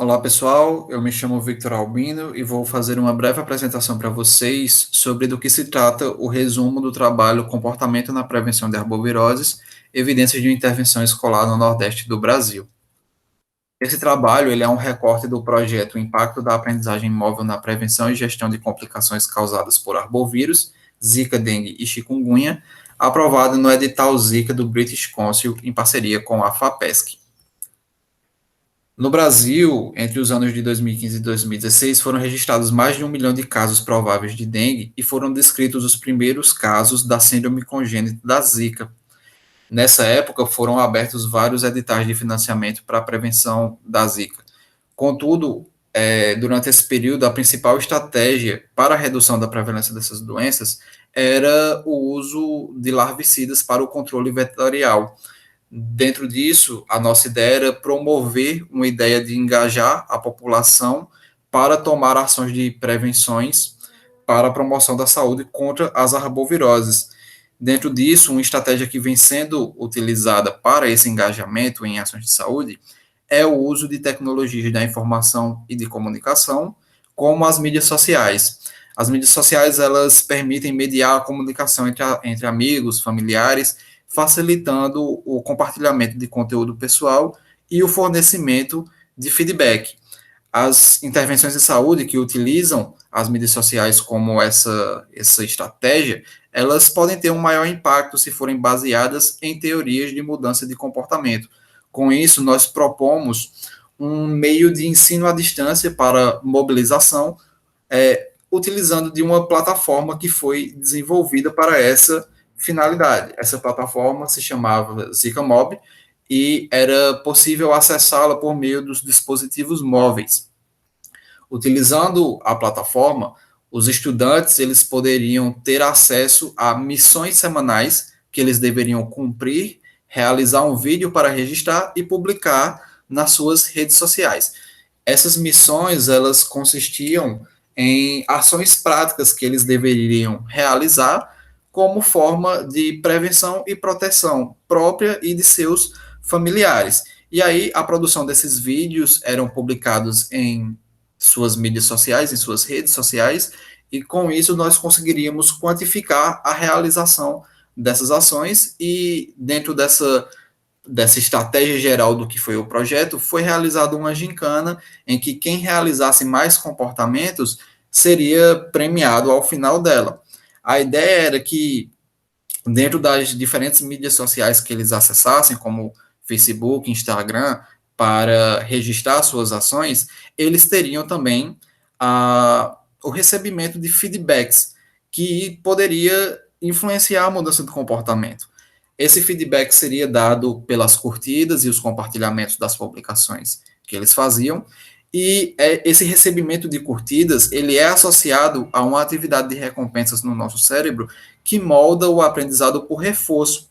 Olá pessoal, eu me chamo Victor Albino e vou fazer uma breve apresentação para vocês sobre do que se trata o resumo do trabalho Comportamento na Prevenção de Arboviroses, evidências de uma intervenção escolar no Nordeste do Brasil. Esse trabalho ele é um recorte do projeto Impacto da Aprendizagem Móvel na Prevenção e Gestão de Complicações Causadas por Arbovírus, Zika, Dengue e Chikungunya, aprovado no edital Zika do British Council em parceria com a FAPESC. No Brasil, entre os anos de 2015 e 2016, foram registrados mais de 1 milhão de casos prováveis de dengue e foram descritos os primeiros casos da síndrome congênita da Zika. Nessa época, foram abertos vários editais de financiamento para a prevenção da Zika. Contudo, durante esse período, a principal estratégia para a redução da prevalência dessas doenças era o uso de larvicidas para o controle vetorial. Dentro disso, a nossa ideia era promover uma ideia de engajar a população para tomar ações de prevenções para a promoção da saúde contra as arboviroses. Dentro disso, uma estratégia que vem sendo utilizada para esse engajamento em ações de saúde é o uso de tecnologias da informação e de comunicação, como as mídias sociais. As mídias sociais, elas permitem mediar a comunicação entre amigos, familiares, facilitando o compartilhamento de conteúdo pessoal e o fornecimento de feedback. As intervenções de saúde que utilizam as mídias sociais como essa estratégia, elas podem ter um maior impacto se forem baseadas em teorias de mudança de comportamento. Com isso, nós propomos um meio de ensino à distância para mobilização, utilizando de uma plataforma que foi desenvolvida para essa finalidade. Essa plataforma se chamava ZikaMob e era possível acessá-la por meio dos dispositivos móveis. Utilizando a plataforma, os estudantes eles poderiam ter acesso a missões semanais que eles deveriam cumprir, realizar um vídeo para registrar e publicar nas suas redes sociais. Essas missões elas consistiam em ações práticas que eles deveriam realizar como forma de prevenção e proteção própria e de seus familiares. E aí a produção desses vídeos eram publicados em suas mídias sociais, em suas redes sociais, e com isso nós conseguiríamos quantificar a realização dessas ações e dentro dessa estratégia geral do que foi o projeto, foi realizada uma gincana em que quem realizasse mais comportamentos seria premiado ao final dela. A ideia era que, dentro das diferentes mídias sociais que eles acessassem, como Facebook, Instagram, para registrar suas ações, eles teriam também o recebimento de feedbacks que poderia influenciar a mudança de comportamento. Esse feedback seria dado pelas curtidas e os compartilhamentos das publicações que eles faziam, e esse recebimento de curtidas, ele é associado a uma atividade de recompensas no nosso cérebro que molda o aprendizado por reforço.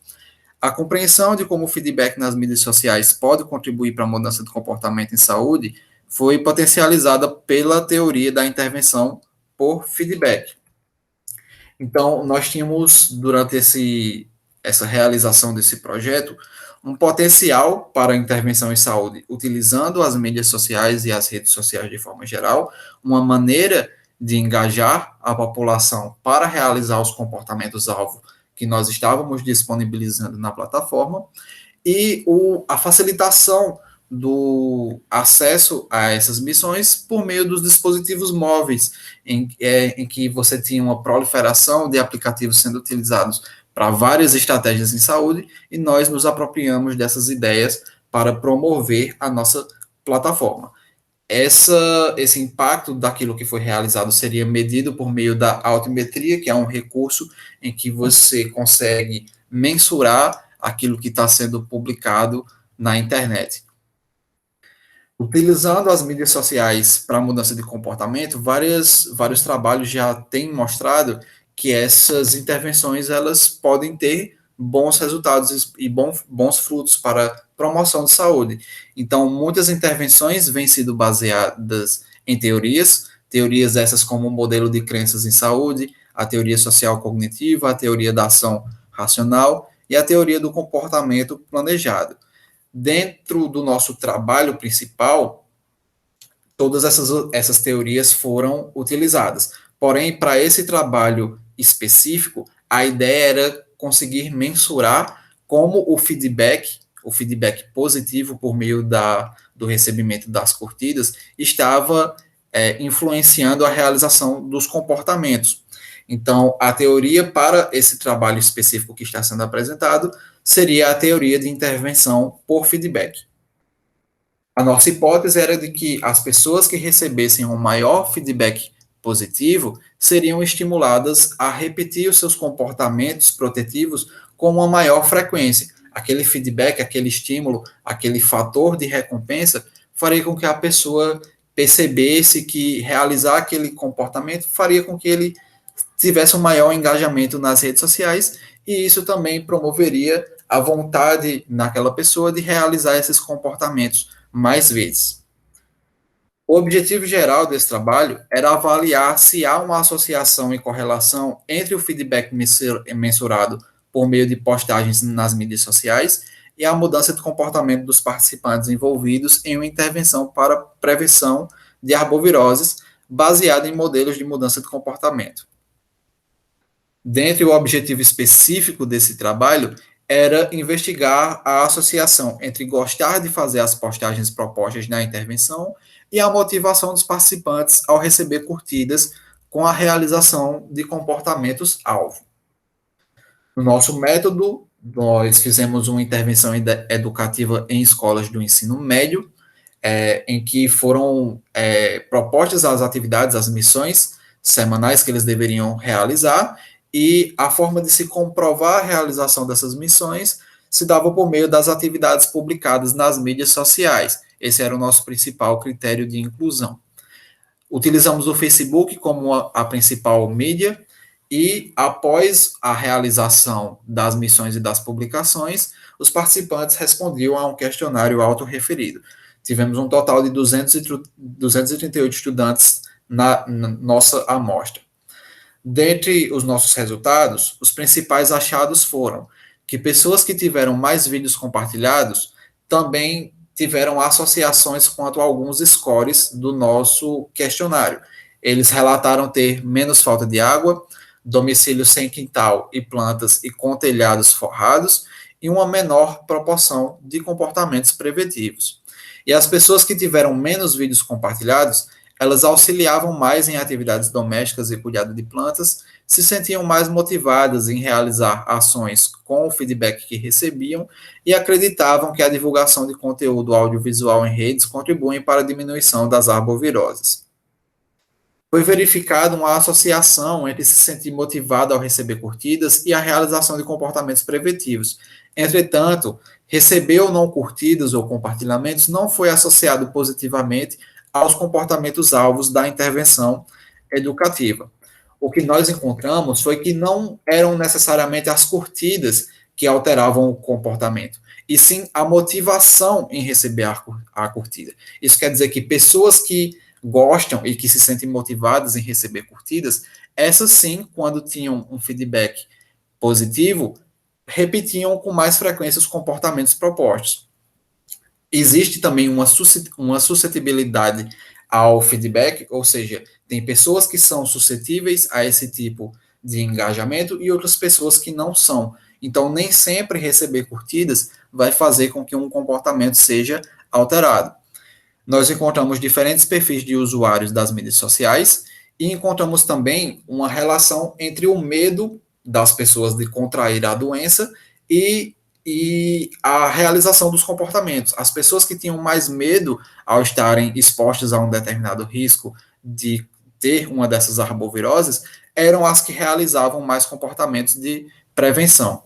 A compreensão de como o feedback nas mídias sociais pode contribuir para a mudança de comportamento em saúde foi potencializada pela teoria da intervenção por feedback. Então, nós tínhamos, durante essa realização desse projeto, um potencial para a intervenção em saúde, utilizando as mídias sociais e as redes sociais de forma geral, uma maneira de engajar a população para realizar os comportamentos-alvo que nós estávamos disponibilizando na plataforma, e a facilitação do acesso a essas missões por meio dos dispositivos móveis, em que você tinha uma proliferação de aplicativos sendo utilizados para várias estratégias em saúde, e nós nos apropriamos dessas ideias para promover a nossa plataforma. Esse impacto daquilo que foi realizado seria medido por meio da altimetria, que é um recurso em que você consegue mensurar aquilo que está sendo publicado na internet. Utilizando as mídias sociais para mudança de comportamento, vários trabalhos já têm mostrado que essas intervenções elas podem ter bons resultados e bons frutos para promoção de saúde. Então, muitas intervenções vêm sido baseadas em teorias essas como o modelo de crenças em saúde, a teoria social cognitiva, a teoria da ação racional e a teoria do comportamento planejado. Dentro do nosso trabalho principal, todas essas teorias foram utilizadas. Porém, para esse trabalho específico, a ideia era conseguir mensurar como o feedback positivo por meio do recebimento das curtidas, estava influenciando a realização dos comportamentos. Então, a teoria para esse trabalho específico que está sendo apresentado seria a teoria de intervenção por feedback. A nossa hipótese era de que as pessoas que recebessem um maior feedback positivo seriam estimuladas a repetir os seus comportamentos protetivos com uma maior frequência. Aquele feedback, aquele estímulo, aquele fator de recompensa faria com que a pessoa percebesse que realizar aquele comportamento faria com que ele tivesse um maior engajamento nas redes sociais, e isso também promoveria a vontade naquela pessoa de realizar esses comportamentos mais vezes. O objetivo geral desse trabalho era avaliar se há uma associação e correlação entre o feedback mensurado por meio de postagens nas mídias sociais e a mudança de comportamento dos participantes envolvidos em uma intervenção para prevenção de arboviroses baseada em modelos de mudança de comportamento. Dentre o objetivo específico desse trabalho era investigar a associação entre gostar de fazer as postagens propostas na intervenção e a motivação dos participantes ao receber curtidas com a realização de comportamentos-alvo. No nosso método, nós fizemos uma intervenção educativa em escolas do ensino médio, em que foram propostas as atividades, as missões semanais que eles deveriam realizar, e a forma de se comprovar a realização dessas missões se dava por meio das atividades publicadas nas mídias sociais. Esse era o nosso principal critério de inclusão. Utilizamos o Facebook como a principal mídia, e após a realização das missões e das publicações, os participantes respondiam a um questionário autorreferido. Tivemos um total de 238 estudantes na nossa amostra. Dentre os nossos resultados, os principais achados foram que pessoas que tiveram mais vídeos compartilhados também tiveram associações quanto a alguns scores do nosso questionário. Eles relataram ter menos falta de água, domicílio sem quintal e plantas e com telhados forrados, e uma menor proporção de comportamentos preventivos. E as pessoas que tiveram menos vídeos compartilhados, elas auxiliavam mais em atividades domésticas e cuidado de plantas, se sentiam mais motivadas em realizar ações com o feedback que recebiam e acreditavam que a divulgação de conteúdo audiovisual em redes contribui para a diminuição das arboviroses. Foi verificada uma associação entre se sentir motivado ao receber curtidas e a realização de comportamentos preventivos. Entretanto, receber ou não curtidas ou compartilhamentos não foi associado positivamente aos comportamentos alvos da intervenção educativa. O que nós encontramos foi que não eram necessariamente as curtidas que alteravam o comportamento, e sim a motivação em receber a curtida. Isso quer dizer que pessoas que gostam e que se sentem motivadas em receber curtidas, essas sim, quando tinham um feedback positivo, repetiam com mais frequência os comportamentos propostos. Existe também uma suscetibilidade ao feedback, ou seja, tem pessoas que são suscetíveis a esse tipo de engajamento e outras pessoas que não são. Então, nem sempre receber curtidas vai fazer com que um comportamento seja alterado. Nós encontramos diferentes perfis de usuários das mídias sociais e encontramos também uma relação entre o medo das pessoas de contrair a doença e a realização dos comportamentos. As pessoas que tinham mais medo ao estarem expostas a um determinado risco de ter uma dessas arboviroses eram as que realizavam mais comportamentos de prevenção.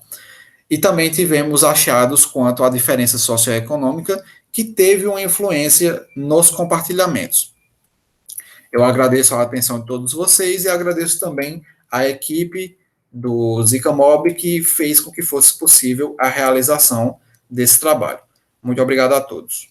E também tivemos achados quanto à diferença socioeconômica que teve uma influência nos compartilhamentos. Eu agradeço a atenção de todos vocês e agradeço também à equipe do Zikamob que fez com que fosse possível a realização desse trabalho. Muito obrigado a todos.